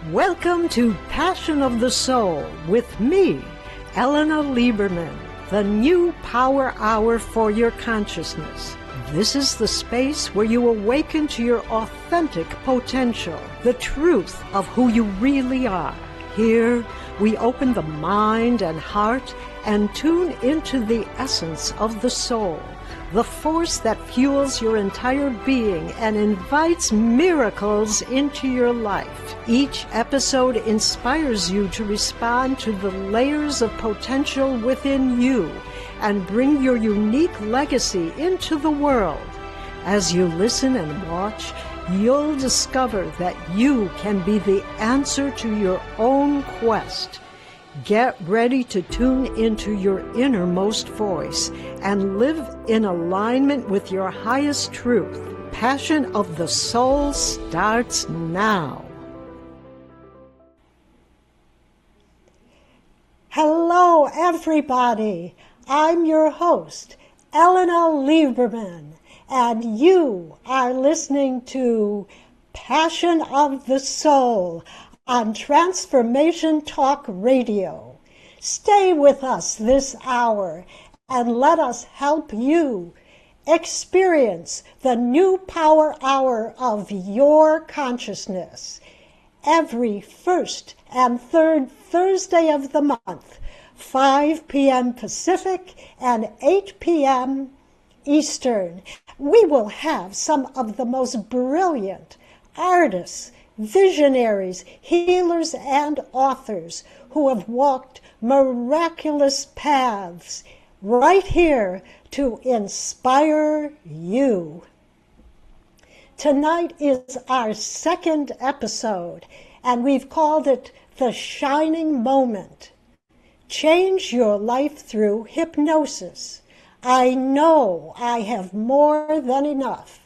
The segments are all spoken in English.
Welcome to Passion of the Soul with me, Ellena Lieberman, the new power hour for your consciousness. This is the space where you awaken to your authentic potential, the truth of who you really are. Here, we open the mind and heart and tune into the essence of the soul, the force that fuels your entire being and invites miracles into your life. Each episode inspires you to respond to the layers of potential within you and bring your unique legacy into the world. As you listen and watch, you'll discover that you can be the answer to your own quest. Get ready to tune into your innermost voice and live in alignment with your highest truth. Passion of the Soul starts now. Hello, everybody. I'm your host, Ellena Lieberman, and you are listening to Passion of the Soul on Transformation Talk Radio. Stay with us this hour and let us help you experience the new power hour of your consciousness. Every first and third Thursday of the month, 5 p.m. Pacific and 8 p.m. Eastern, we will have some of the most brilliant artists, visionaries, healers, and authors who have walked miraculous paths right here to inspire you. Tonight is our second episode, and we've called it The Shining Moment. Change your life through hypnosis. I know I have more than enough.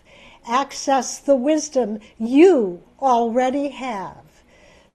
Access the wisdom you already have.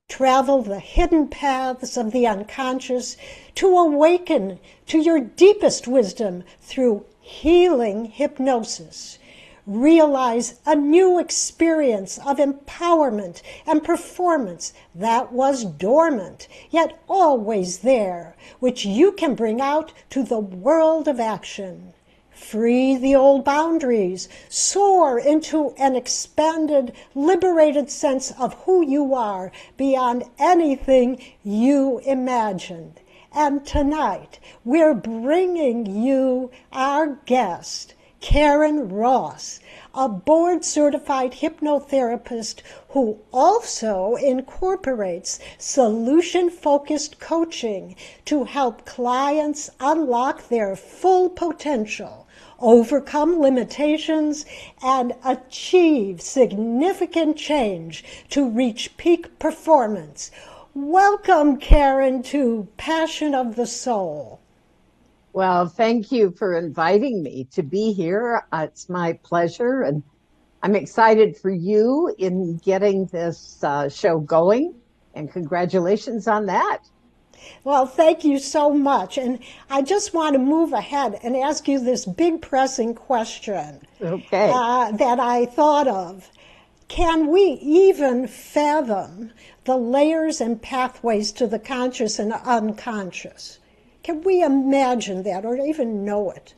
Travel the hidden paths of the unconscious to awaken to your deepest wisdom through healing hypnosis. Realize a new experience of empowerment and performance that was dormant, yet always there, which you can bring out to the world of action. Free the old boundaries, soar into an expanded, liberated sense of who you are beyond anything you imagined. And tonight, we're bringing you our guest, Karen Ross, a board-certified hypnotherapist who also incorporates solution-focused coaching to help clients unlock their full potential, overcome limitations, and achieve significant change to reach peak performance. Welcome, Karen, to Passion of the Soul. Well, thank you for inviting me to be here. It's my pleasure, and I'm excited for you in getting this show going, and congratulations on that. Well, thank you so much. And I just want to move ahead and ask you this big pressing question that I thought of. Can we even fathom the layers and pathways to the conscious and unconscious? Can we imagine that or even know it?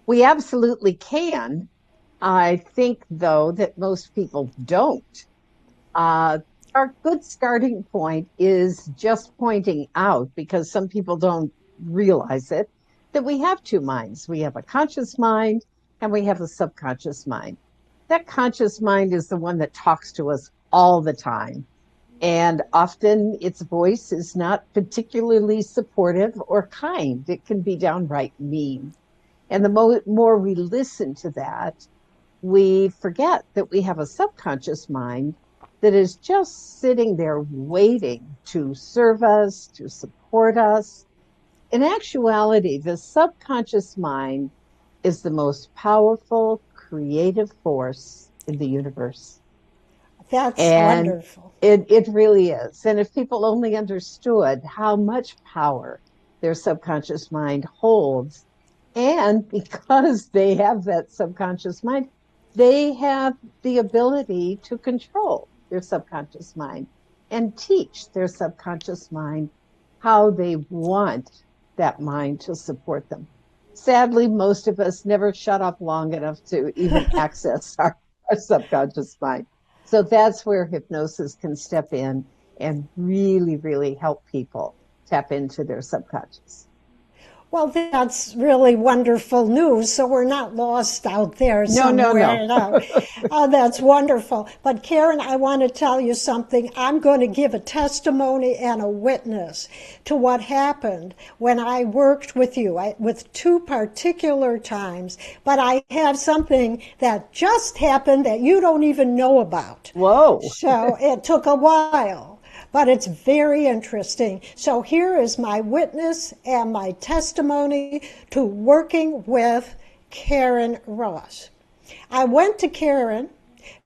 We absolutely can. I think, though, that most people don't. Our good starting point is just pointing out, because some people don't realize it, that we have two minds. We have a conscious mind and we have a subconscious mind. That conscious mind is the one that talks to us all the time. And often its voice is not particularly supportive or kind. It can be downright mean. And the more we listen to that, we forget that we have a subconscious mind that is just sitting there waiting to serve us, to support us. In actuality, the subconscious mind is the most powerful creative force in the universe. That's wonderful. It really is. And if people only understood how much power their subconscious mind holds, and because they have that subconscious mind, they have the ability to control their subconscious mind and teach their subconscious mind how they want that mind to support them. Sadly, most of us never shut up long enough to even access our subconscious mind. So that's where hypnosis can step in and really, really help people tap into their subconscious. Well, that's really wonderful news. So we're not lost out there No, no, somewhere. no. Oh, that's wonderful. But Karen, I want to tell you something. I'm going to give a testimony and a witness to what happened when I worked with you with two particular times. But I have something that just happened that you don't even know about. Whoa. So it took a while. But it's very interesting. So here is my witness and my testimony to working with Karen Ross. I went to Karen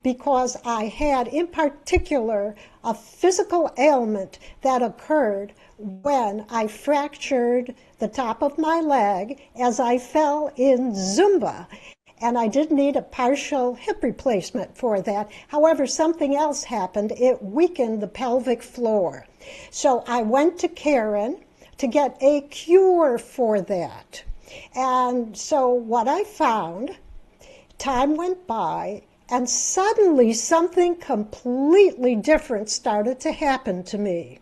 because I had, in particular, a physical ailment that occurred when I fractured the top of my leg as I fell in Zumba. And I did need a partial hip replacement for that. However, something else happened. It weakened the pelvic floor. So I went to Karen to get a cure for that. And so what I found, time went by, and suddenly something completely different started to happen to me.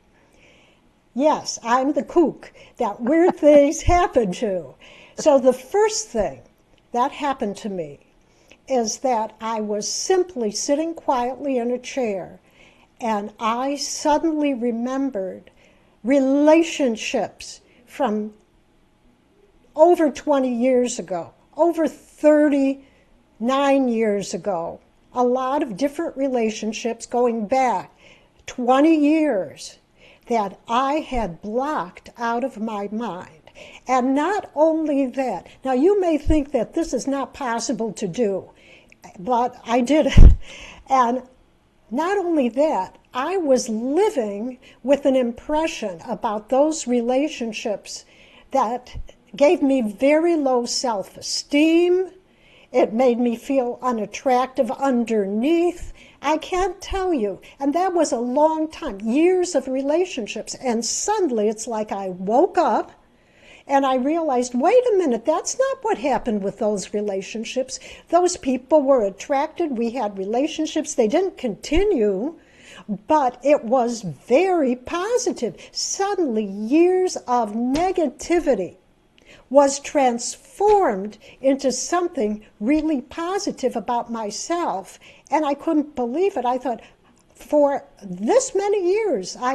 Yes, I'm the kook that weird things happen to. So the first thing that happened to me is that I was simply sitting quietly in a chair, and I suddenly remembered relationships from over 20 years ago, over 39 years ago, a lot of different relationships going back 20 years that I had blocked out of my mind. And not only that, now you may think that this is not possible to do, but I did it. And not only that, I was living with an impression about those relationships that gave me very low self-esteem. It made me feel unattractive underneath. I can't tell you. And that was a long time, years of relationships. And suddenly it's like I woke up and I realized, wait a minute, that's not what happened with those relationships. Those people were attracted. We had relationships. They didn't continue, but it was very positive. Suddenly, years of negativity was transformed into something really positive about myself. And I couldn't believe it. I thought, for this many years, I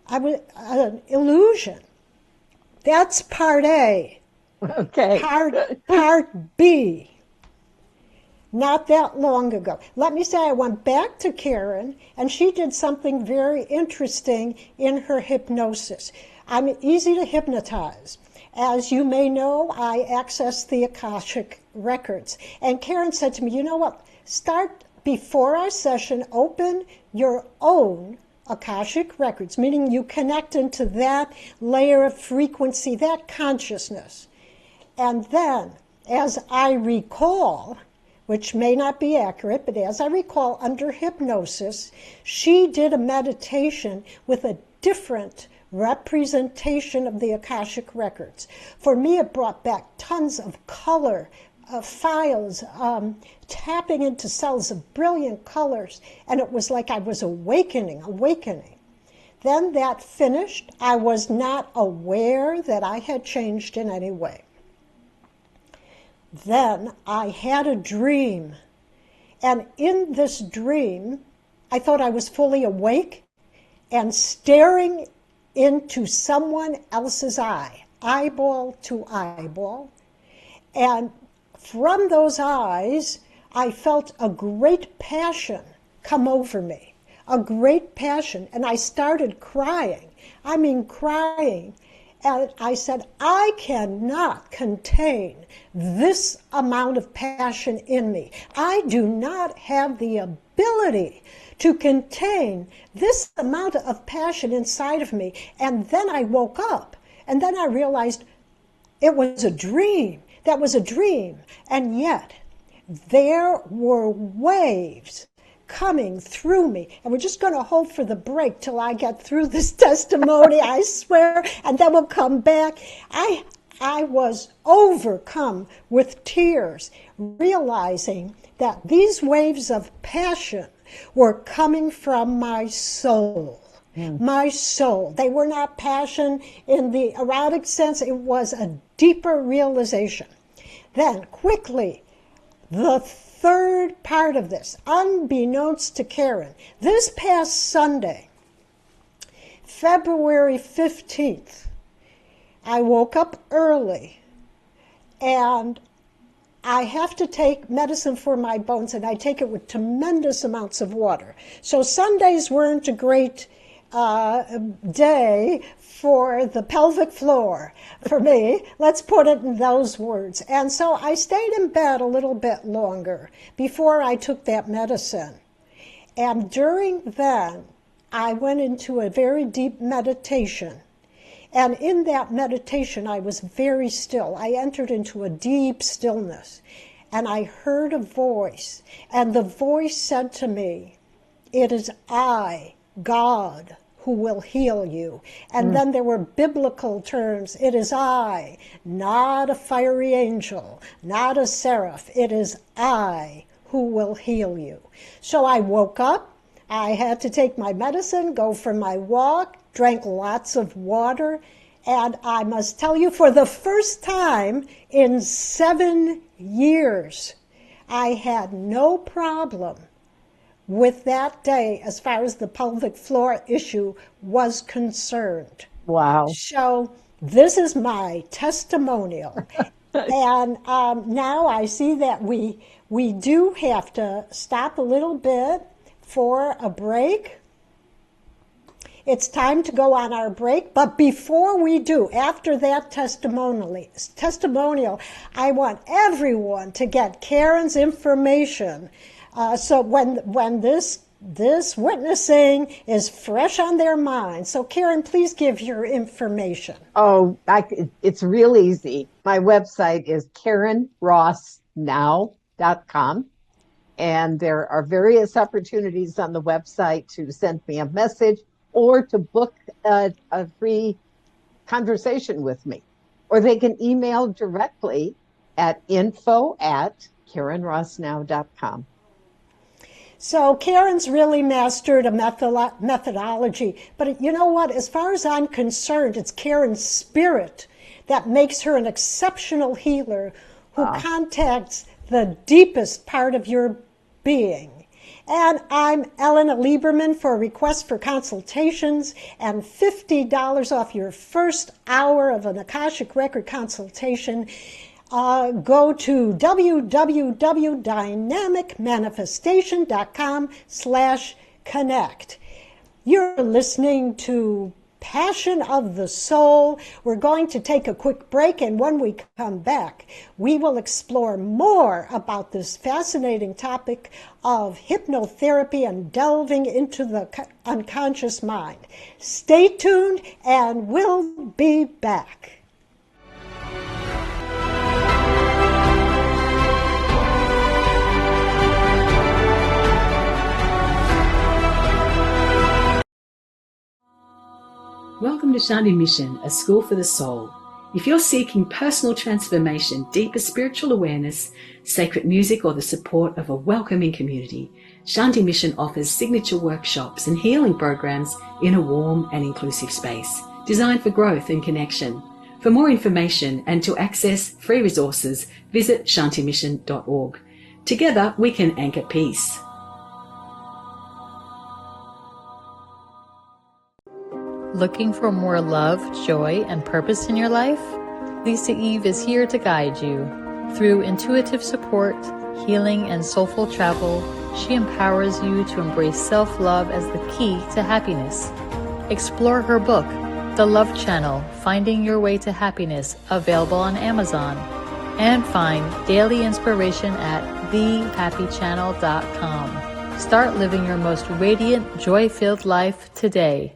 was an illusion. That's part A. Okay. Part B. Not that long ago. Let me say I went back to Karen, and she did something very interesting in her hypnosis. I'm easy to hypnotize. As you may know, I access the Akashic records. And Karen said to me, you know what? Start before our session, open your own Akashic records, meaning you connect into that layer of frequency, that consciousness. And then, as I recall, which may not be accurate, but as I recall, under hypnosis, she did a meditation with a different representation of the Akashic records. For me, it brought back tons of color, files, tapping into cells of brilliant colors, and it was like I was awakening. Then that finished. I was not aware that I had changed in any way. Then I had a dream, and in this dream, I thought I was fully awake and staring into someone else's eye, eyeball to eyeball, and from those eyes, I felt a great passion come over me, a great passion, and I started crying. I mean, crying. And I said, I cannot contain this amount of passion in me. I do not have the ability to contain this amount of passion inside of me. And then I woke up, and then I realized it was a dream. That was a dream. And yet, there were waves coming through me. And we're just going to hold for the break till I get through this testimony, I swear, and then we'll come back. I was overcome with tears, realizing that these waves of passion were coming from my soul. My soul. They were not passion in the erotic sense. It was a deeper realization. Then, quickly, the third part of this, unbeknownst to Karen, this past Sunday, February 15th, I woke up early, and I have to take medicine for my bones, and I take it with tremendous amounts of water. So Sundays weren't a great day for the pelvic floor for me. Let's put it in those words. And so I stayed in bed a little bit longer before I took that medicine. And during then, I went into a very deep meditation. And in that meditation, I was very still. I entered into a deep stillness. And I heard a voice. And the voice said to me, "It is I, God, who will heal you." And then there were biblical terms. It is I, not a fiery angel, not a seraph. It is I who will heal you. So I woke up. I had to take my medicine, go for my walk, drank lots of water. And I must tell you, for the first time in 7 years, I had no problem with that day as far as the pelvic floor issue was concerned. Wow. So this is my testimonial. And now I see that we do have to stop a little bit for a break. It's time to go on our break, but before we do, after that testimonial, I want everyone to get Karen's information. So when this witnessing is fresh on their mind. So Karen, please give your information. Oh, it's real easy. My website is KarenRossNow.com. And there are various opportunities on the website to send me a message or to book a free conversation with me. Or they can email directly at info@KarenRossNow.com. So Karen's really mastered a methodology. But you know what? As far as I'm concerned, it's Karen's spirit that makes her an exceptional healer who contacts the deepest part of your being. And I'm Ellena Lieberman for a request for consultations and $50 off your first hour of an Akashic Record consultation. Go to www.dynamicmanifestation.com/connect. You're listening to Passion of the Soul. We're going to take a quick break, and when we come back, we will explore more about this fascinating topic of hypnotherapy and delving into the unconscious mind. Stay tuned, and we'll be back. Welcome to Shanti Mission, a school for the soul. If you're seeking personal transformation, deeper spiritual awareness, sacred music, or the support of a welcoming community, Shanti Mission offers signature workshops and healing programs in a warm and inclusive space, designed for growth and connection. For more information and to access free resources, visit shantimission.org. Together, we can anchor peace. Looking for more love, joy, and purpose in your life? Lisa Eve is here to guide you. Through intuitive support, healing, and soulful travel, she empowers you to embrace self-love as the key to happiness. Explore her book, The Love Channel, Finding Your Way to Happiness, available on Amazon. And find daily inspiration at thehappychannel.com. Start living your most radiant, joy-filled life today.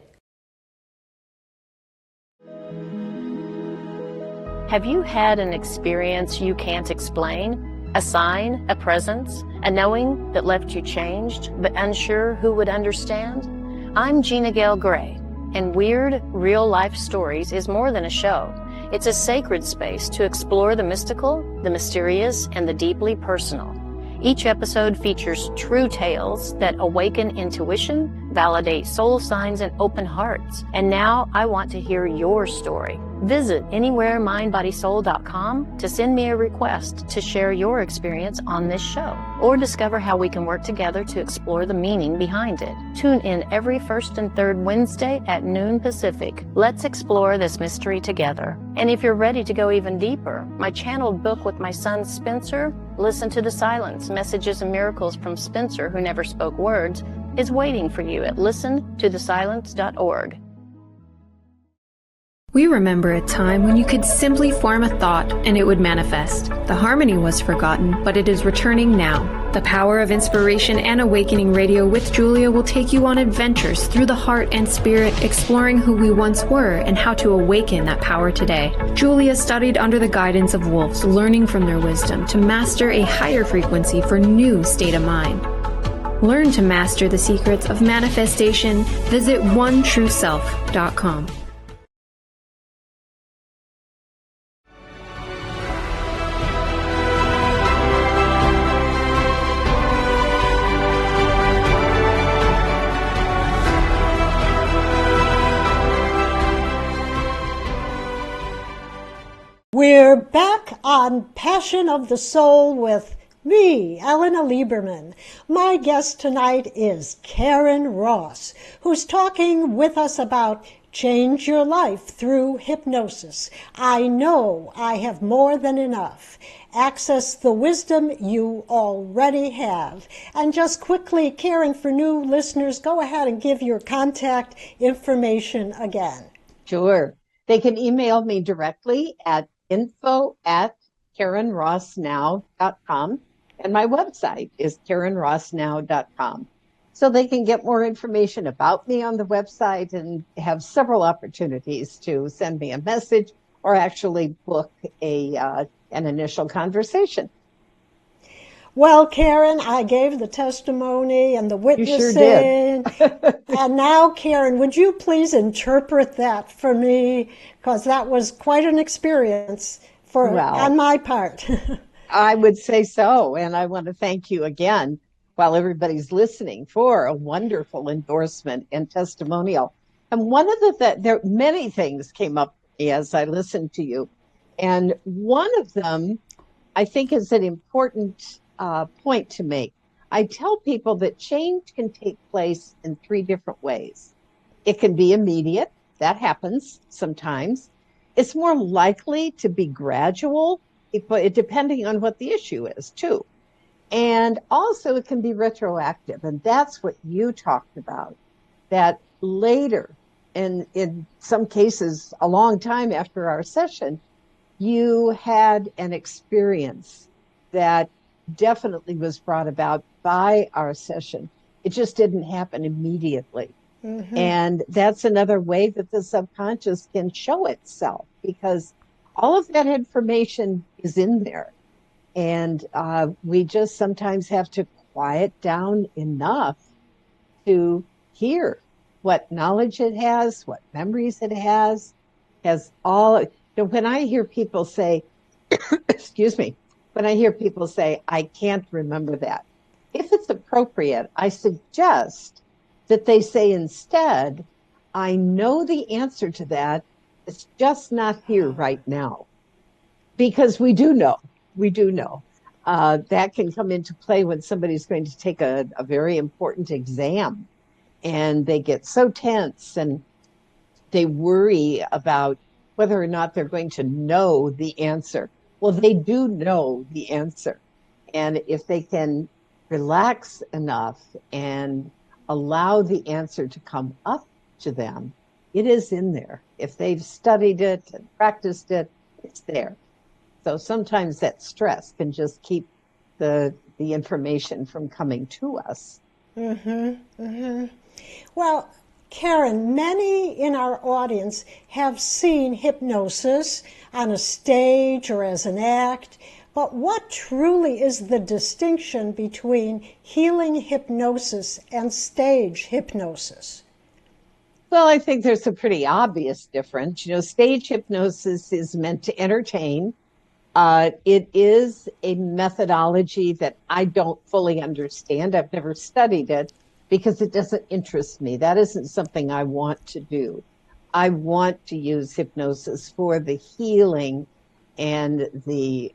Have you had an experience you can't explain? A sign, a presence, a knowing that left you changed, but unsure who would understand? I'm Gina Gale Gray, and Weird Real Life Stories is more than a show. It's a sacred space to explore the mystical, the mysterious, and the deeply personal. Each episode features true tales that awaken intuition, validate soul signs, and open hearts. And now I want to hear your story. Visit anywheremindbodysoul.com to send me a request to share your experience on this show, or discover how we can work together to explore the meaning behind it. Tune in every first and third Wednesday at noon Pacific. Let's explore this mystery together. And if you're ready to go even deeper, my channeled book with my son Spencer, Listen to the Silence, Messages and Miracles from Spencer Who Never Spoke Words, is waiting for you at listentothesilence.org. We remember a time when you could simply form a thought and it would manifest. The harmony was forgotten, but it is returning now. The Power of Inspiration and Awakening Radio with Julia will take you on adventures through the heart and spirit, exploring who we once were and how to awaken that power today. Julia studied under the guidance of wolves, learning from their wisdom to master a higher frequency for new state of mind. Learn to master the secrets of manifestation. Visit OneTrueSelf.com. We're back on Passion of the Soul with me, Ellena Lieberman. My guest tonight is Karen Ross, who's talking with us about change your life through hypnosis. I know I have more than enough. Access the wisdom you already have. And just quickly, Karen, for new listeners, go ahead and give your contact information again. Sure. They can email me directly at info@KarenRossNow.com, and my website is KarenRossNow.com. So they can get more information about me on the website and have several opportunities to send me a message or actually book an initial conversation. Well, Karen, I gave the testimony and the witnessing. You sure did. And now, Karen, would you please interpret that for me? Because that was quite an experience on my part. I would say so. And I want to thank you again, while everybody's listening, for a wonderful endorsement and testimonial. And one of there many things came up as I listened to you. And one of them, I think, is an important point to make. I tell people that change can take place in 3 different ways. It can be immediate. That happens sometimes. It's more likely to be gradual, depending on what the issue is, too. And also it can be retroactive. And that's what you talked about, that later, and in some cases, a long time after our session, you had an experience that definitely was brought about by our session. It just didn't happen immediately. Mm-hmm. And that's another way that the subconscious can show itself, because all of that information is in there. And we just sometimes have to quiet down enough to hear what knowledge it has, what memories it has all. When I hear people say, excuse me, when I hear people say, I can't remember that, if it's appropriate, I suggest that they say instead, I know the answer to that. It's just not here right now. Because we do know. That can come into play when somebody's going to take a very important exam, and they get so tense and they worry about whether or not they're going to know the answer. Well, they do know the answer. And if they can relax enough and allow the answer to come up to them, it is in there. If they've studied it and practiced it, it's there. So sometimes that stress can just keep the information from coming to us. Mm-hmm. Mm-hmm. Well, Karen, many in our audience have seen hypnosis on a stage or as an act, But what truly is the distinction between healing hypnosis and stage hypnosis? Well, I think there's a pretty obvious difference. Stage hypnosis is meant to entertain. It is a methodology that I don't fully understand. I've never studied it because it doesn't interest me. That isn't something I want to do. I want to use hypnosis for the healing and the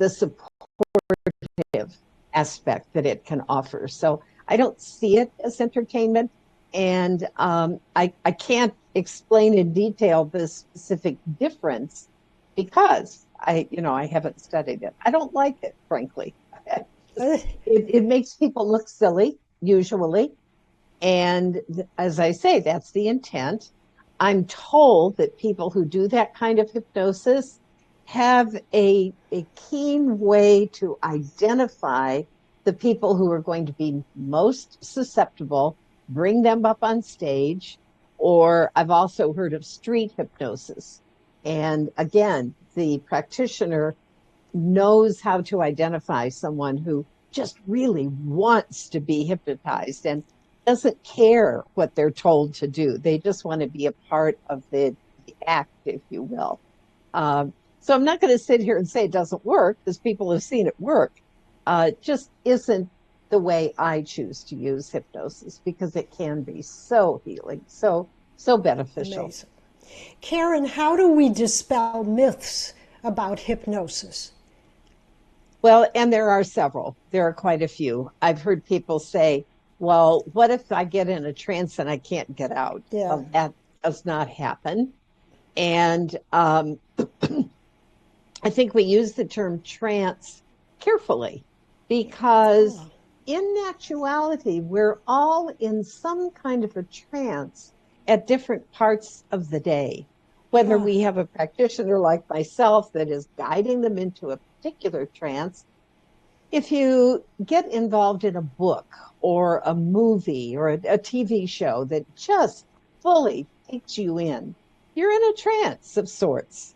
supportive aspect that it can offer. So I don't see it as entertainment, and I can't explain in detail the specific difference because I haven't studied it. I don't like it, frankly. It makes people look silly, usually. And as I say, that's the intent. I'm told that people who do that kind of hypnosis have a keen way to identify the people who are going to be most susceptible, bring them up on stage, or I've also heard of street hypnosis. And again, the practitioner knows how to identify someone who just really wants to be hypnotized and doesn't care what they're told to do. They just want to be a part of the act, if you will. So I'm not going to sit here and say it doesn't work because people have seen it work. It just isn't the way I choose to use hypnosis because it can be so healing, so beneficial. Amazing. Karen, how do we dispel myths about hypnosis? Well, and there are several. There are quite a few. I've heard people say, well, what if I get in a trance and I can't get out? Yeah. Well, that does not happen. And I think we use the term trance carefully because in actuality, we're all in some kind of a trance at different parts of the day. Whether we have a practitioner like myself that is guiding them into a particular trance, if you get involved in a book or a movie or a TV show that just fully takes you in, you're in a trance of sorts.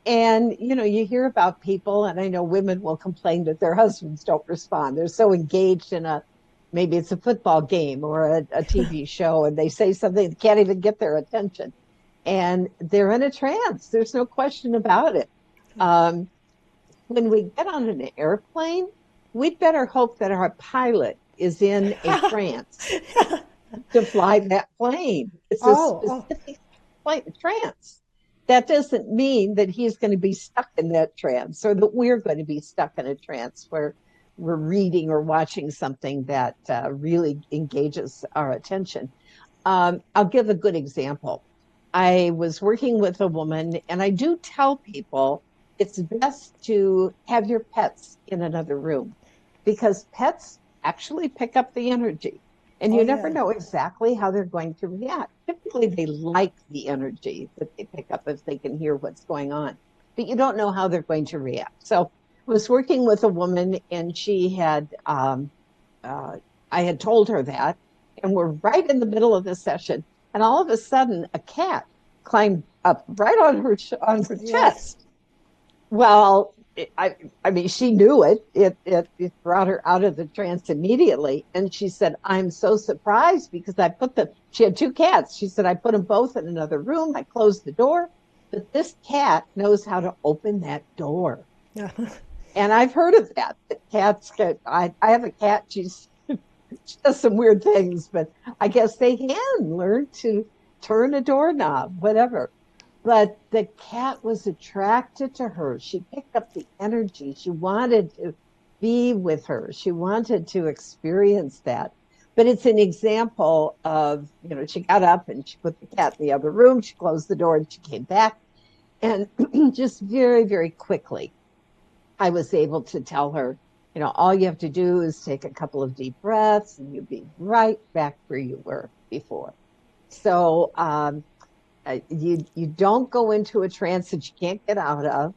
And, you hear about people, and I know women will complain that their husbands don't respond. They're so engaged in maybe it's a football game or a TV show, and they say something that can't even get their attention. And they're in a trance. There's no question about it. When we get on an airplane, we'd better hope that our pilot is in a trance to fly that plane. It's a specific trance. That doesn't mean that he's going to be stuck in that trance or that we're going to be stuck in a trance where we're reading or watching something that really engages our attention. I'll give a good example. I was working with a woman, and I do tell people it's best to have your pets in another room because pets actually pick up the energy. And you never know exactly how they're going to react. Typically, they like the energy that they pick up if they can hear what's going on. But you don't know how they're going to react. So I was working with a woman, and she had, I had told her that, and we're right in the middle of the session. And all of a sudden, a cat climbed up right on her chest. Well, I mean, she knew it. It brought her out of the trance immediately. And she said, I'm so surprised because she had two cats. She said, I put them both in another room. I closed the door. But this cat knows how to open that door. And I've heard of that. I have a cat. She does some weird things, but I guess they can learn to turn a doorknob, whatever. But the cat was attracted to her. She picked up the energy. She wanted to be with her. She wanted to experience that. But it's an example of, she got up and she put the cat in the other room. She closed the door and she came back. And just very, very quickly, I was able to tell her, all you have to do is take a couple of deep breaths and you'll be right back where you were before. So, you don't go into a trance that you can't get out of.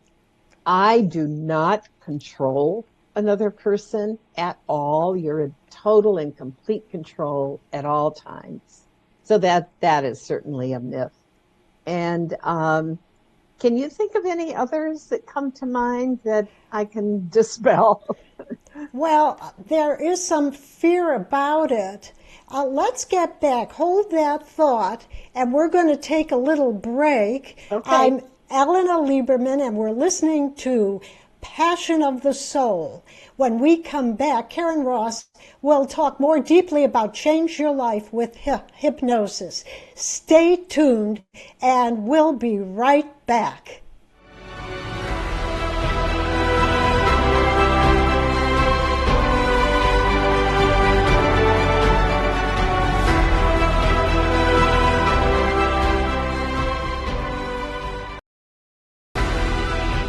I do not control another person at all. You're in total and complete control at all times. So that is certainly a myth. And Can you think of any others that come to mind that I can dispel? Well, there is some fear about it. Let's get back. Hold that thought, and we're going to take a little break. Okay. I'm Ellena Lieberman, and we're listening to Passion of the Soul. When we come back, Karen Ross will talk more deeply about Change Your Life with hypnosis. Stay tuned, and we'll be right back.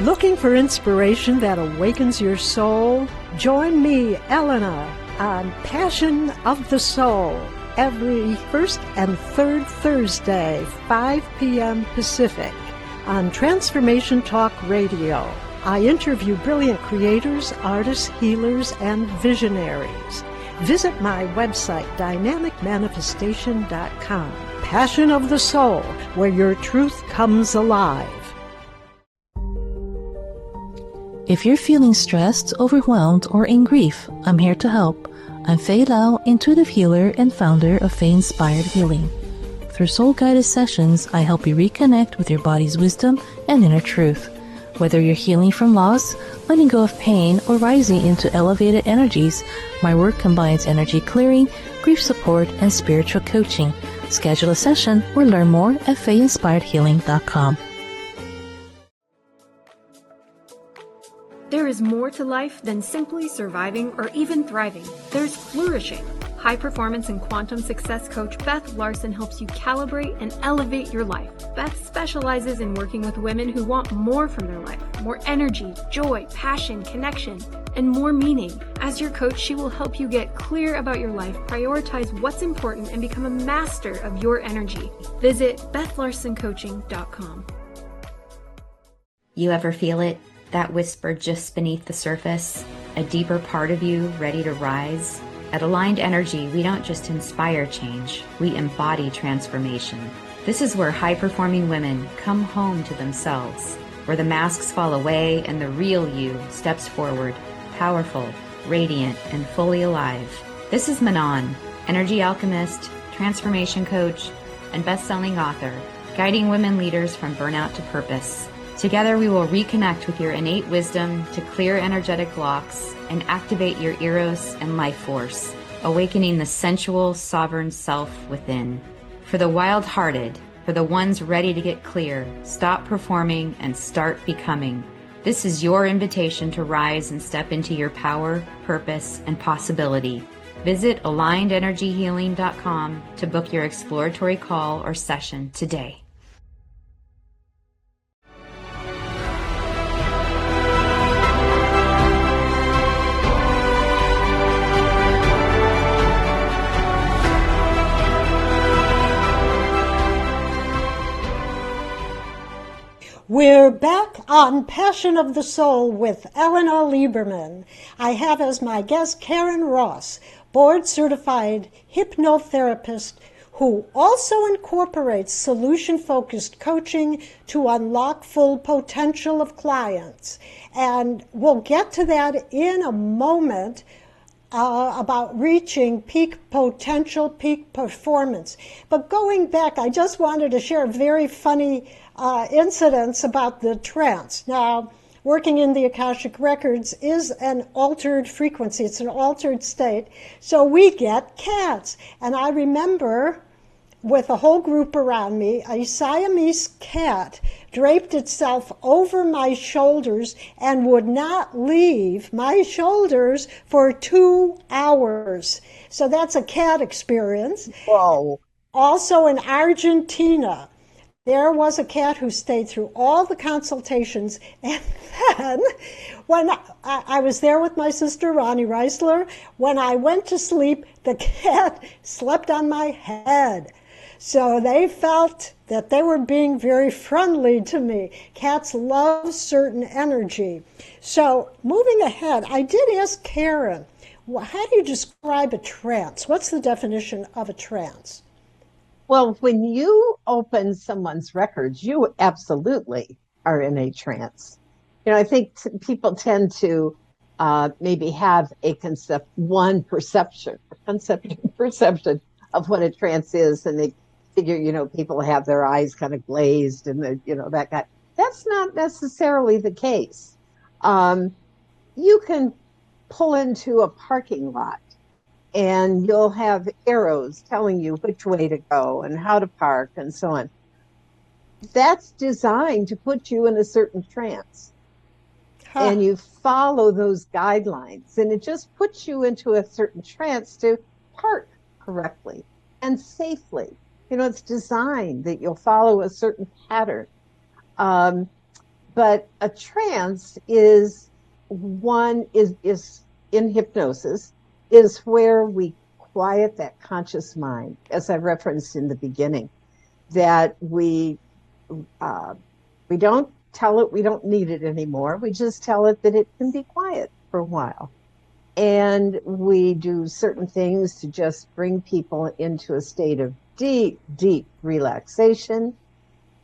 Looking for inspiration that awakens your soul? Join me, Ellena, on Passion of the Soul every first and third Thursday, 5 p.m. Pacific, on Transformation Talk Radio. I interview brilliant creators, artists, healers, and visionaries. Visit my website, dynamicmanifestation.com. Passion of the Soul, where your truth comes alive. If you're feeling stressed, overwhelmed, or in grief, I'm here to help. I'm Faye Lau, intuitive healer and founder of Faye Inspired Healing. Through soul-guided sessions, I help you reconnect with your body's wisdom and inner truth. Whether you're healing from loss, letting go of pain, or rising into elevated energies, my work combines energy clearing, grief support, and spiritual coaching. Schedule a session or learn more at fayeinspiredhealing.com. There is more to life than simply surviving or even thriving. There's flourishing. High performance and quantum success coach Beth Larson helps you calibrate and elevate your life. Beth specializes in working with women who want more from their life, more energy, joy, passion, connection, and more meaning. As your coach, she will help you get clear about your life, prioritize what's important, and become a master of your energy. Visit BethLarsonCoaching.com. You ever feel it? That whisper just beneath the surface? A deeper part of you ready to rise? At Aligned Energy, we don't just inspire change, we embody transformation. This is where high-performing women come home to themselves, where the masks fall away and the real you steps forward, powerful, radiant, and fully alive. This is Manon, energy alchemist, transformation coach, and best-selling author, guiding women leaders from burnout to purpose. Together we will reconnect with your innate wisdom to clear energetic blocks and activate your eros and life force, awakening the sensual, sovereign self within. For the wild-hearted, for the ones ready to get clear, stop performing and start becoming. This is your invitation to rise and step into your power, purpose, and possibility. Visit AlignedEnergyHealing.com to book your exploratory call or session today. We're back on Passion of the Soul with Ellena Lieberman. I have as my guest Karen Ross, board-certified hypnotherapist who also incorporates solution-focused coaching to unlock full potential of clients. And we'll get to that in a moment about reaching peak potential, peak performance. But going back, I just wanted to share a very funny incidents about the trance. Now, working in the Akashic Records is an altered frequency. It's an altered state. So we get cats. And I remember with a whole group around me, a Siamese cat draped itself over my shoulders and would not leave my shoulders for 2 hours. So that's a cat experience. Whoa. Also in Argentina, there was a cat who stayed through all the consultations, and then when I was there with my sister, Ronnie Reisler, when I went to sleep, the cat slept on my head. So they felt that they were being very friendly to me. Cats love certain energy. So moving ahead, I did ask Karen, how do you describe a trance? What's the definition of a trance? Well, when you open someone's records, you absolutely are in a trance. I think people tend to maybe have a perception of what a trance is, and they figure, people have their eyes kind of glazed and that guy. That's not necessarily the case. You can pull into a parking lot and you'll have arrows telling you which way to go and how to park and so on. That's designed to put you in a certain trance. And you follow those guidelines, and it just puts you into a certain trance to park correctly and safely. It's designed that you'll follow a certain pattern. But a trance is in hypnosis is where we quiet that conscious mind, as I referenced in the beginning, that we don't tell it we don't need it anymore. We just tell it that it can be quiet for a while. And we do certain things to just bring people into a state of deep, deep relaxation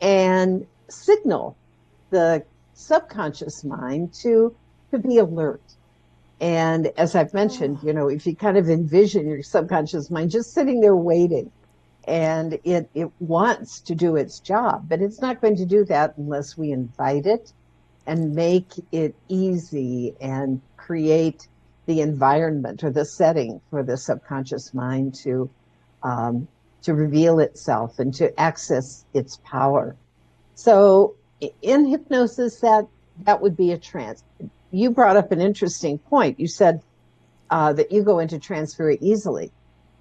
and signal the subconscious mind to be alert. And as I've mentioned, if you kind of envision your subconscious mind just sitting there waiting, and it wants to do its job, but it's not going to do that unless we invite it and make it easy and create the environment or the setting for the subconscious mind to reveal itself and to access its power. So in hypnosis, that would be a trance. You brought up an interesting point. You said that you go into trance very easily.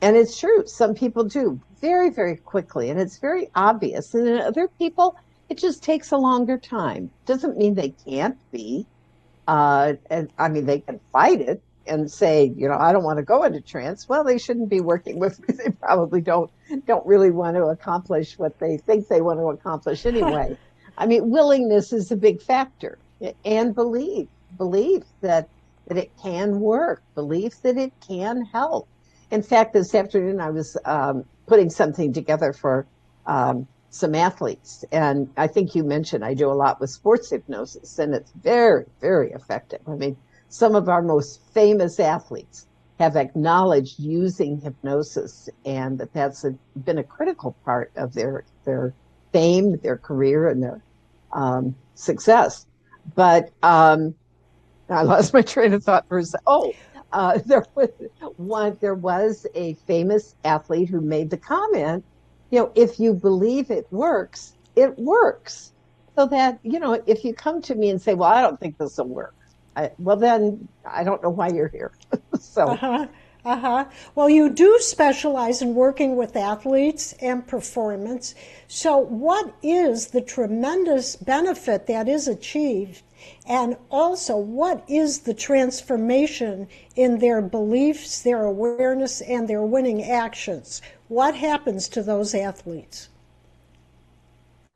And it's true. Some people do very, very quickly, and it's very obvious. And then other people, it just takes a longer time. Doesn't mean they can't be. And I mean, they can fight it and say, I don't want to go into trance. Well, they shouldn't be working with me. They probably don't really want to accomplish what they think they want to accomplish anyway. I mean, willingness is a big factor, and belief that it can work, belief that it can help. In fact, this afternoon I was putting something together for some athletes. And I think you mentioned I do a lot with sports hypnosis, and it's very, very effective. I mean, some of our most famous athletes have acknowledged using hypnosis, and that's been a critical part of their fame, their career, and their success. But I lost my train of thought for a second. There was a famous athlete who made the comment, if you believe it works, it works. So that, if you come to me and say, well, I don't think this will work, well, then I don't know why you're here. So. Well, you do specialize in working with athletes and performance. So what is the tremendous benefit that is achieved? And also, what is the transformation in their beliefs, their awareness, and their winning actions? What happens to those athletes?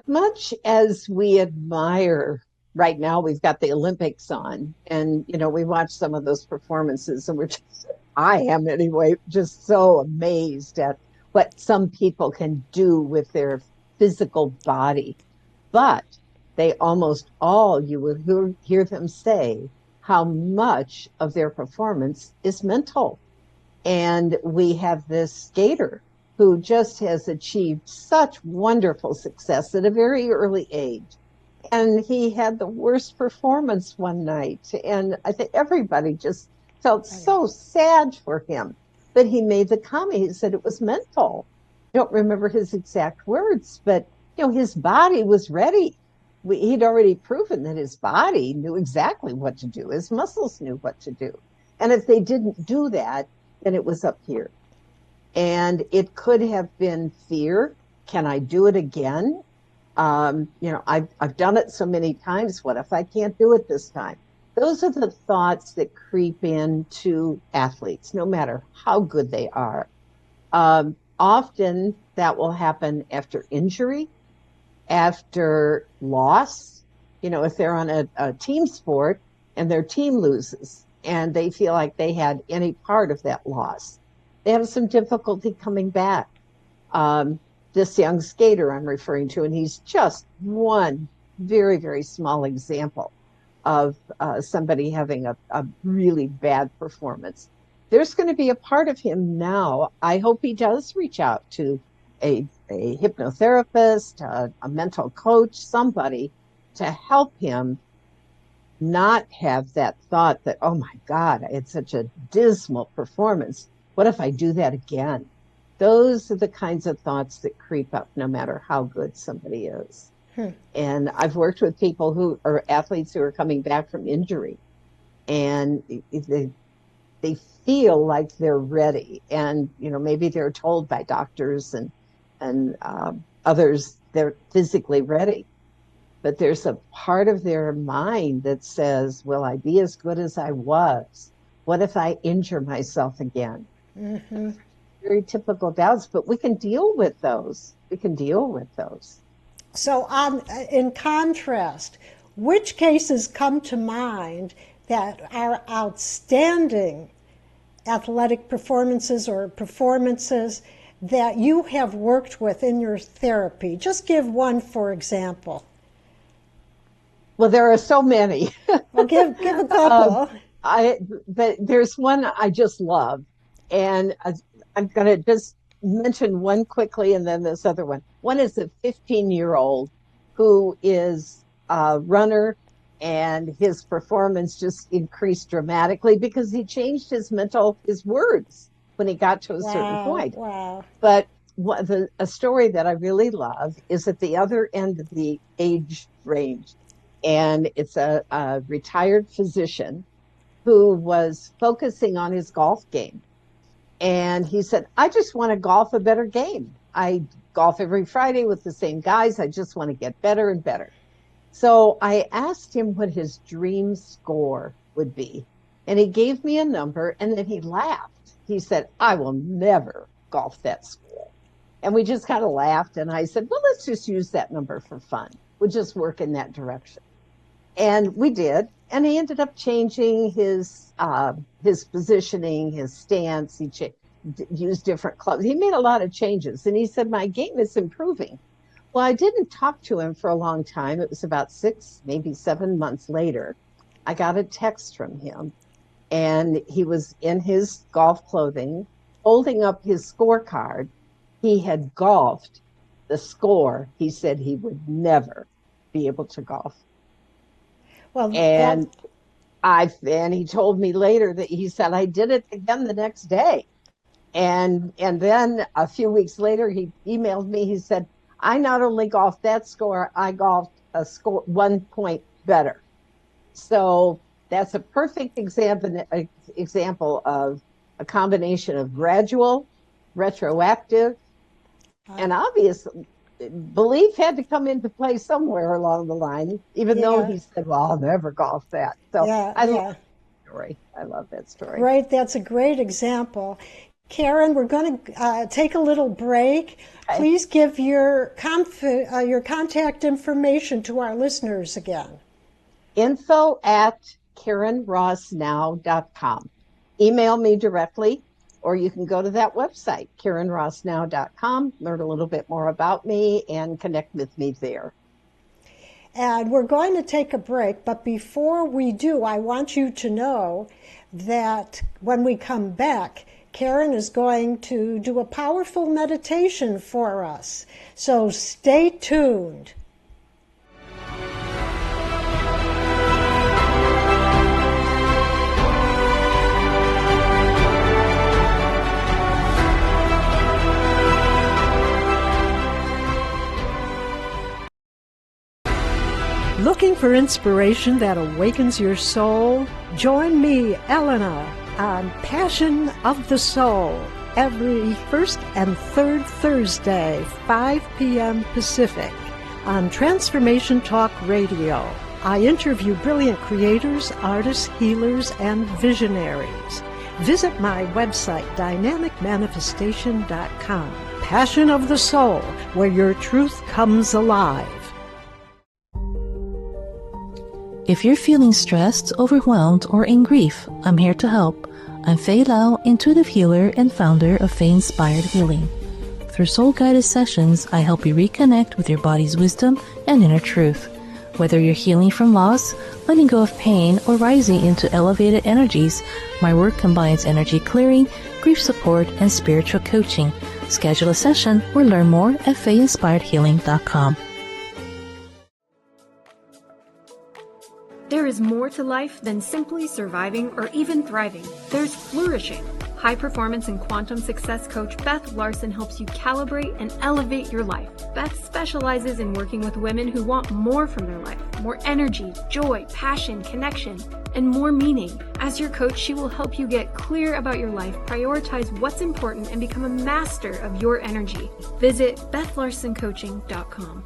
Much as we admire, right now we've got the Olympics on, and, we watch some of those performances, and I am anyway, just so amazed at what some people can do with their physical body. But they almost all, you will hear them say how much of their performance is mental. And we have this skater who just has achieved such wonderful success at a very early age. And he had the worst performance one night. And I think everybody just felt so sad for him. But he made the comment, he said it was mental. I don't remember his exact words, but his body was ready. He'd already proven that his body knew exactly what to do. His muscles knew what to do. And if they didn't do that, then it was up here. And it could have been fear. Can I do it again? I've done it so many times. What if I can't do it this time? Those are the thoughts that creep into athletes, no matter how good they are. Often that will happen after injury, after loss. If they're on a team sport and their team loses and they feel like they had any part of that loss, they have some difficulty coming back. This young skater I'm referring to, and he's just one very, very small example of somebody having a really bad performance. There's going to be a part of him now. I hope he does reach out to a hypnotherapist, a mental coach, somebody to help him not have that thought that, oh my God, it's such a dismal performance. What if I do that again? Those are the kinds of thoughts that creep up no matter how good somebody is. And I've worked with people who are athletes who are coming back from injury, and they feel like they're ready. And, maybe they're told by doctors and others they're physically ready. But there's a part of their mind that says, will I be as good as I was? What if I injure myself again? Mm-hmm. Very typical doubts, but we can deal with those. So in contrast, which cases come to mind that are outstanding athletic performances or performances that you have worked with in your therapy? Just give one, for example. Well, there are so many. Well, give a couple. But there's one I just love, and I'm going to just mention one quickly, and then this other one. One is a 15-year-old who is a runner, and his performance just increased dramatically because he changed his words when he got to a certain point. Wow. But a story that I really love is at the other end of the age range. And it's a retired physician who was focusing on his golf game. And he said, I just want to golf a better game. I golf every Friday with the same guys. I just want to get better and better. So I asked him what his dream score would be. And he gave me a number, and then he laughed. He said, I will never golf that score. And we just kind of laughed. And I said, well, let's just use that number for fun. We'll just work in that direction. And we did. And he ended up changing his positioning, his stance. He used different clubs. He made a lot of changes. And he said, my game is improving. Well, I didn't talk to him for a long time. It was about 6, maybe 7 months later. I got a text from him. And he was in his golf clothing, holding up his scorecard. He had golfed the score he said he would never be able to golf. Well, and he told me later that he said, I did it again the next day. And then a few weeks later, he emailed me. He said, I not only golfed that score, I golfed a score 1 point better. So that's a perfect example of a combination of gradual, retroactive, and obvious. Belief had to come into play somewhere along the line, even though he said, well, I'll never golf that. So I love that story. I love that story. Right. That's a great example. Karen, we're going to take a little break. Okay. Please give your contact information to our listeners again. info@KarenRossNow.com. Email me directly, or you can go to that website, KarenRossNow.com, learn a little bit more about me, and connect with me there. And we're going to take a break, but before we do, I want you to know that when we come back, Karen is going to do a powerful meditation for us. So stay tuned. Looking for inspiration that awakens your soul? Join me, Ellena, on Passion of the Soul every first and third Thursday, 5 p.m. Pacific, on Transformation Talk Radio. I interview brilliant creators, artists, healers, and visionaries. Visit my website, dynamicmanifestation.com. Passion of the Soul, where your truth comes alive. If you're feeling stressed, overwhelmed, or in grief, I'm here to help. I'm Fei Lao, intuitive healer and founder of Fei Inspired Healing. Through soul-guided sessions, I help you reconnect with your body's wisdom and inner truth. Whether you're healing from loss, letting go of pain, or rising into elevated energies, my work combines energy clearing, grief support, and spiritual coaching. Schedule a session or learn more at fayinspiredhealing.com. There is more to life than simply surviving or even thriving. There's flourishing. High performance and quantum success coach Beth Larson helps you calibrate and elevate your life. Beth specializes in working with women who want more from their life, more energy, joy, passion, connection, and more meaning. As your coach, she will help you get clear about your life, prioritize what's important, and become a master of your energy. Visit BethLarsonCoaching.com.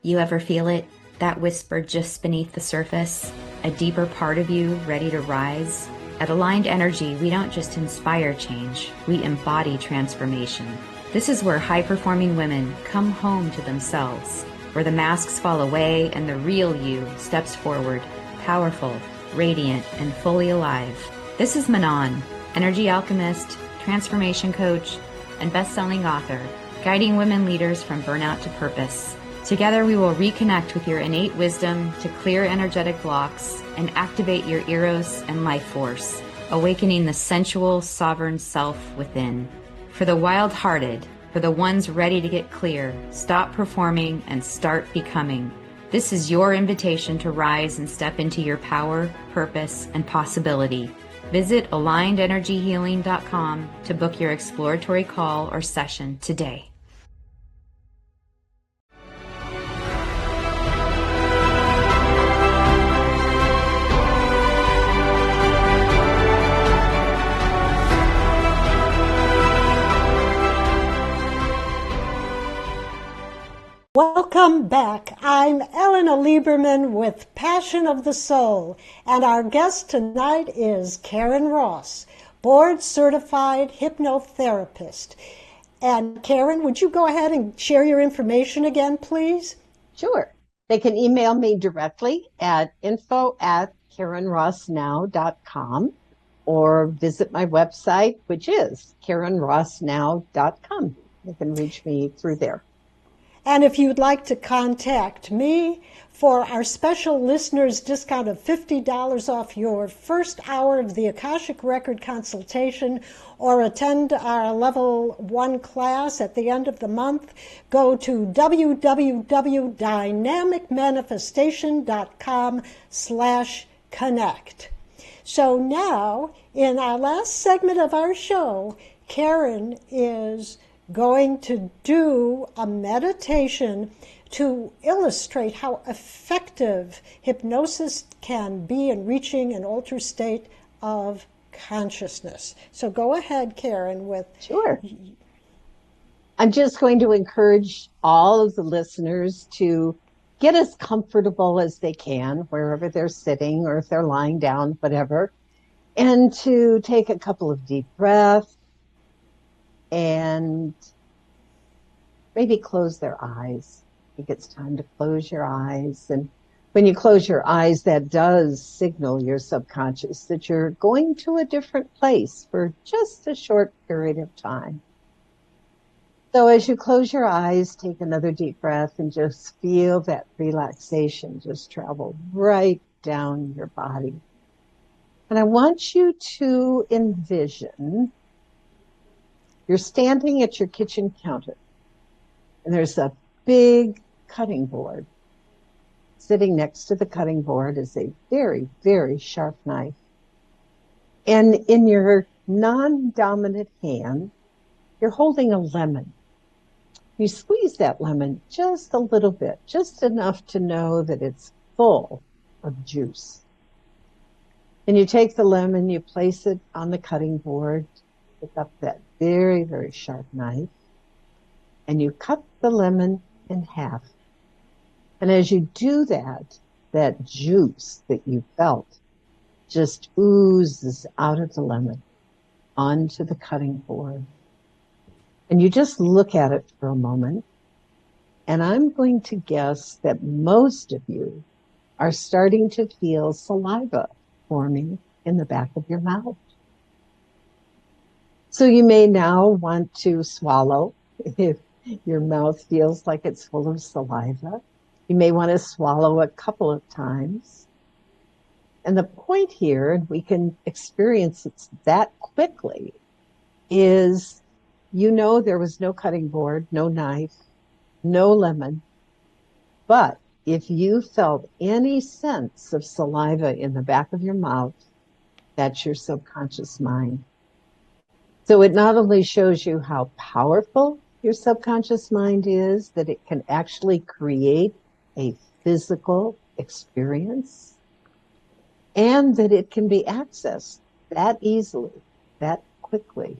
You ever feel it? That whisper just beneath the surface? A deeper part of you ready to rise? At Aligned Energy, we don't just inspire change, we embody transformation. This is where high-performing women come home to themselves, where the masks fall away and the real you steps forward, powerful, radiant, and fully alive. This is Manon, energy alchemist, transformation coach, and best-selling author, guiding women leaders from burnout to purpose. Together we will reconnect with your innate wisdom to clear energetic blocks and activate your eros and life force, awakening the sensual, sovereign self within. For the wild-hearted, for the ones ready to get clear, stop performing and start becoming. This is your invitation to rise and step into your power, purpose, and possibility. Visit AlignedEnergyHealing.com to book your exploratory call or session today. Welcome back. I'm Ellena Lieberman with Passion of the Soul, and our guest tonight is Karen Ross, board-certified hypnotherapist. And Karen, would you go ahead and share your information again, please? Sure. They can email me directly at info@KarenRossNow.com or visit my website, which is KarenRossNow.com. They can reach me through there. And if you'd like to contact me for our special listeners discount of $50 off your first hour of the Akashic Record consultation or attend our level 1 class at the end of the month, go to www.dynamicmanifestation.com/connect. So now, in our last segment of our show, Karen is going to do a meditation to illustrate how effective hypnosis can be in reaching an altered state of consciousness. So go ahead, Karen, with... Sure. I'm just going to encourage all of the listeners to get as comfortable as they can, wherever they're sitting or if they're lying down, whatever, and to take a couple of deep breaths and maybe close their eyes. I think it's time to close your eyes. And when you close your eyes, that does signal your subconscious that you're going to a different place for just a short period of time. So as you close your eyes, take another deep breath and just feel that relaxation just travel right down your body. And I want you to envision you're standing at your kitchen counter, and there's a big cutting board. Sitting next to the cutting board is a very, very sharp knife. And in your non-dominant hand, you're holding a lemon. You squeeze that lemon just a little bit, just enough to know that it's full of juice. And you take the lemon, you place it on the cutting board, pick up that very, very sharp knife, and you cut the lemon in half. And as you do that, that juice that you felt just oozes out of the lemon onto the cutting board. And you just look at it for a moment. And I'm going to guess that most of you are starting to feel saliva forming in the back of your mouth. So you may now want to swallow if your mouth feels like it's full of saliva. You may want to swallow a couple of times. And the point here, and we can experience it that quickly, is there was no cutting board, no knife, no lemon. But if you felt any sense of saliva in the back of your mouth, that's your subconscious mind. So it not only shows you how powerful your subconscious mind is, that it can actually create a physical experience, and that it can be accessed that easily, that quickly.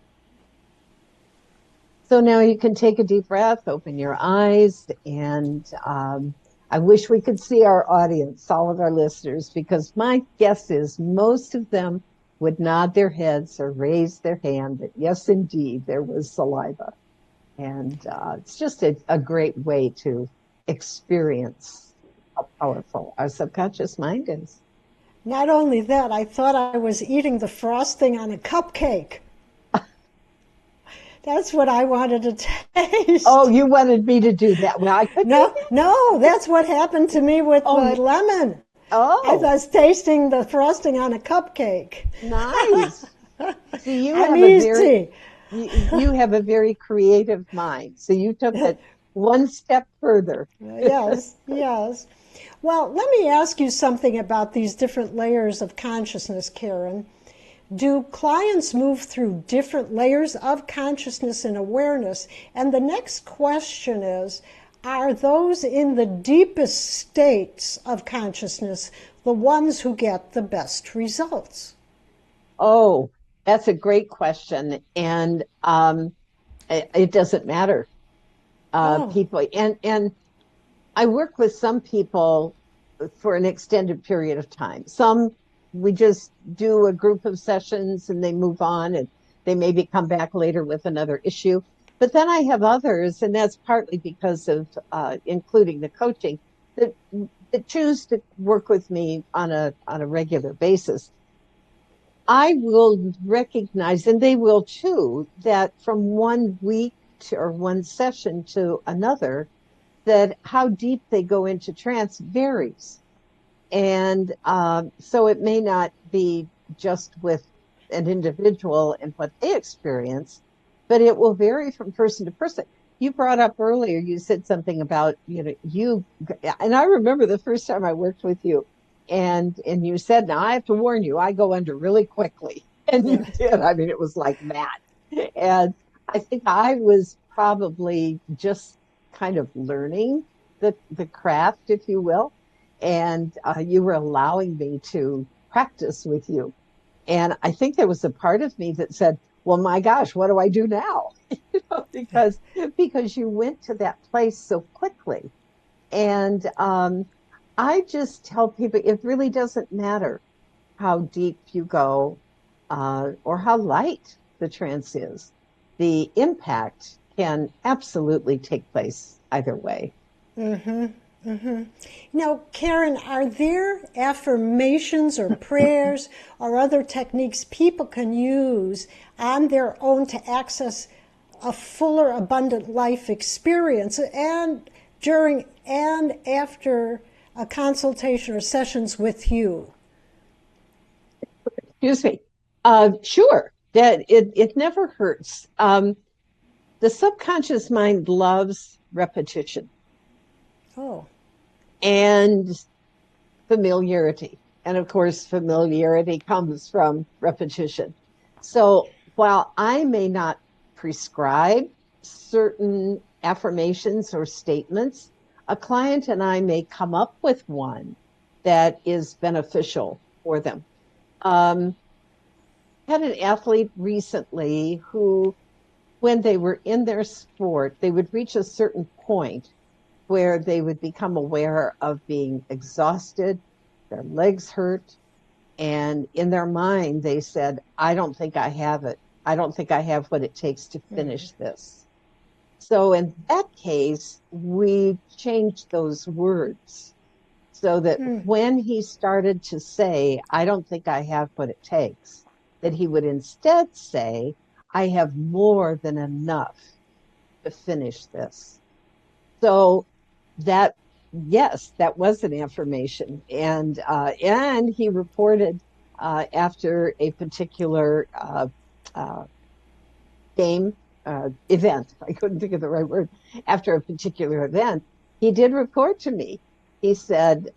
So now you can take a deep breath, open your eyes, and I wish we could see our audience, all of our listeners, because my guess is most of them would nod their heads or raise their hand that yes, indeed, there was saliva. And it's just a great way to experience how powerful our subconscious mind is. Not only that, I thought I was eating the frosting on a cupcake. That's what I wanted to taste. Oh, you wanted me to do that? Well, I couldn't. No, that's what happened to me with the lemon. Oh, I was tasting the frosting on a cupcake. Nice. See, you have a very creative mind. So you took it one step further. Yes. Well, let me ask you something about these different layers of consciousness, Karen. Do clients move through different layers of consciousness and awareness? And the next question is, are those in the deepest states of consciousness the ones who get the best results? Oh, that's a great question. And it doesn't matter. People, and I work with some people for an extended period of time. Some we just do a group of sessions and they move on, and they maybe come back later with another issue. But then I have others, and that's partly because of including the coaching, that choose to work with me on a regular basis. I will recognize, and they will too, that from one week or one session to another, that how deep they go into trance varies. And so it may not be just with an individual and what they experience, but it will vary from person to person. You brought up earlier, you said something about, and I remember the first time I worked with you, and you said, now I have to warn you, I go under really quickly. And you did. I mean, it was like that. And I think I was probably just kind of learning the craft, if you will. And you were allowing me to practice with you. And I think there was a part of me that said, well, my gosh, what do I do now? Because you went to that place so quickly. And I just tell people it really doesn't matter how deep you go or how light the trance is. The impact can absolutely take place either way. Mm-hmm. Mm-hmm. Now, Karen, are there affirmations or prayers or other techniques people can use on their own to access a fuller, abundant life experience and during and after a consultation or sessions with you? Excuse me. Sure. That it never hurts. The subconscious mind loves repetition. Oh. And familiarity. And of course, familiarity comes from repetition. So while I may not prescribe certain affirmations or statements, a client and I may come up with one that is beneficial for them. I had an athlete recently who, when they were in their sport, they would reach a certain point where they would become aware of being exhausted, their legs hurt, and in their mind they said, I don't think I have it. I don't think I have what it takes to finish this. So in that case, we changed those words so that when he started to say, I don't think I have what it takes, that he would instead say, I have more than enough to finish this. So that yes, that was an affirmation. And he reported after a particular game event. I couldn't think of the right word. After a particular event, he did report to me. He said,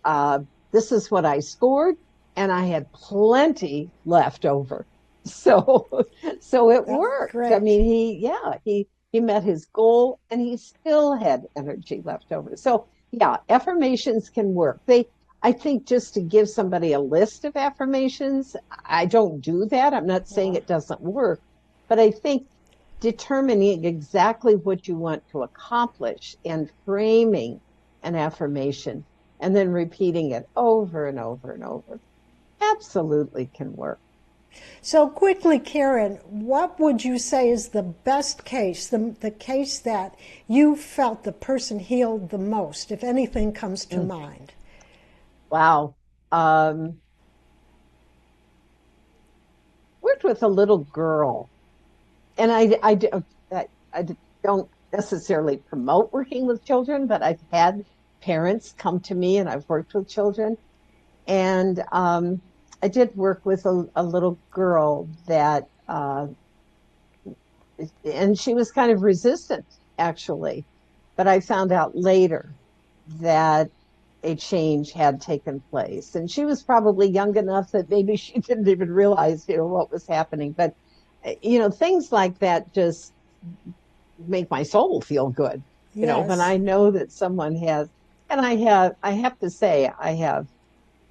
"This is what I scored, and I had plenty left over." So, so it That's worked. I great. mean, he met his goal, and he still had energy left over. So, yeah, affirmations can work. I think, just to give somebody a list of affirmations, I don't do that. I'm not saying it doesn't work, but I think determining exactly what you want to accomplish and framing an affirmation and then repeating it over and over and over absolutely can work. So quickly, Karen, what would you say is the best case, the case that you felt the person healed the most, if anything comes to mind? Wow. Worked with a little girl, and I don't necessarily promote working with children, but I've had parents come to me and I've worked with children. And I did work with a little girl that, and she was kind of resistant, actually. But I found out later that a change had taken place. And she was probably young enough that maybe she didn't even realize, what was happening. But, things like that just make my soul feel good. Yes. When I know that someone has, and I have to say, I have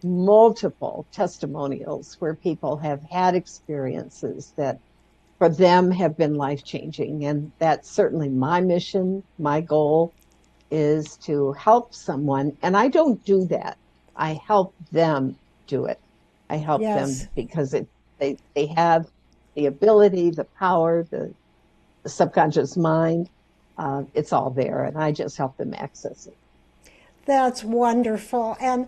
multiple testimonials where people have had experiences that for them have been life-changing. And that's certainly my mission. My goal is to help someone. And I don't do that. I help them do it. I help them because they have the ability, the power, the subconscious mind. It's all there. And I just help them access it. That's wonderful. And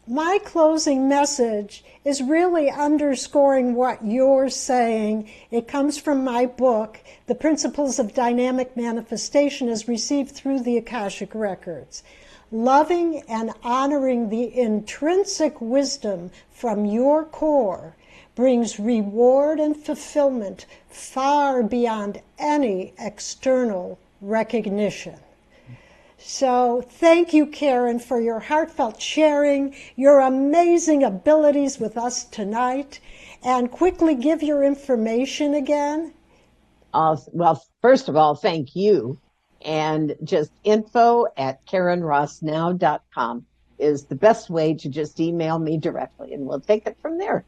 my closing message is really underscoring what you're saying. It comes from my book, The Principles of Dynamic Manifestation, as received through the Akashic Records. Loving and honoring the intrinsic wisdom from your core brings reward and fulfillment far beyond any external recognition. So thank you, Karen, for your heartfelt sharing, your amazing abilities with us tonight. And quickly give your information again. Well, first of all, thank you. And just info@KarenRossNow.com is the best way to just email me directly, and we'll take it from there.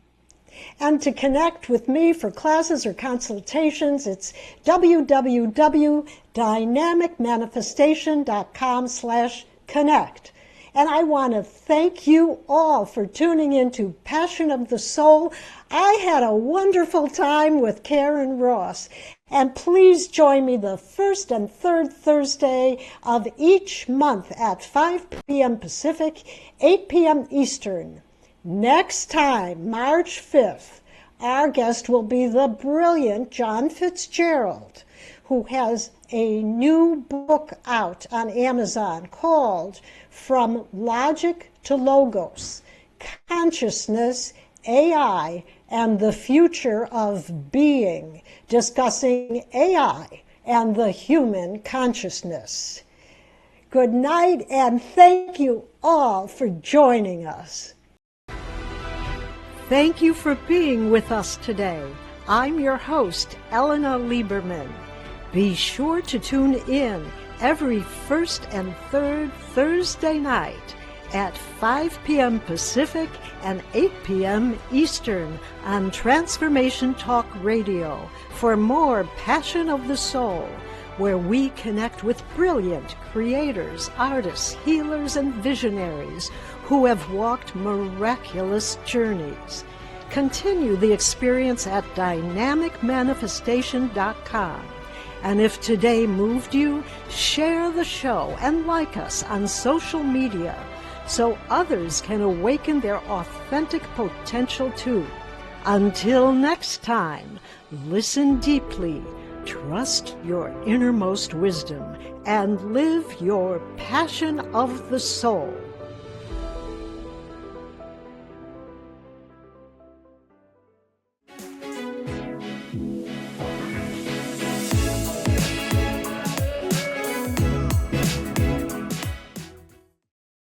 And to connect with me for classes or consultations, it's www.dynamicmanifestation.com/connect. And I want to thank you all for tuning in to Passion of the Soul. I had a wonderful time with Karen Ross. And please join me the first and third Thursday of each month at 5 p.m. Pacific, 8 p.m. Eastern. Next time, March 5th, our guest will be the brilliant John Fitzgerald, who has a new book out on Amazon called From Logic to Logos, Consciousness, AI, and the Future of Being, discussing AI and the human consciousness. Good night, and thank you all for joining us. Thank you for being with us today. I'm your host, Ellena Lieberman. Be sure to tune in every first and third Thursday night at 5 p.m. Pacific and 8 p.m. Eastern on Transformation Talk Radio for more Passion of the Soul, where we connect with brilliant creators, artists, healers, and visionaries who have walked miraculous journeys. Continue the experience at dynamicmanifestation.com. And if today moved you, share the show and like us on social media so others can awaken their authentic potential too. Until next time, listen deeply, Trust your innermost wisdom and live your passion of the soul.